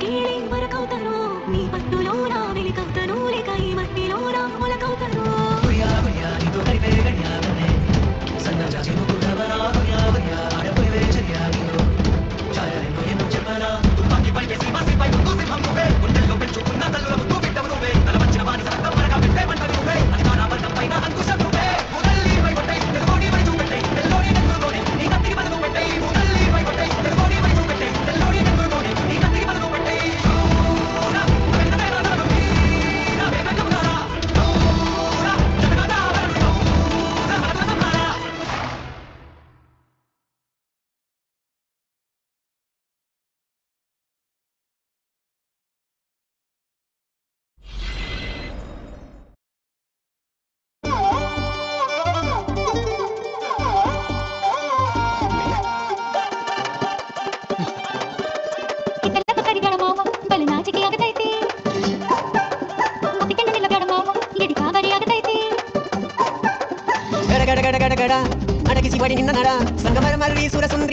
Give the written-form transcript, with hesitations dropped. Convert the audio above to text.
గీలి వరకవుతాను నీ పట్టులో నా వెలికవుతాను లేక ఈ మట్టిలో నా మొలకవుతాను ಗಡ ಗಡ ಗಡ ಗಡ ಗಡ ಅಡಗಿಸಿ ಬಡಿ ನಿನ್ನ ನಡ ಸಂಗಮರ ಮರ್ರಿ ಸುರ ಸುಂದ್ರಿ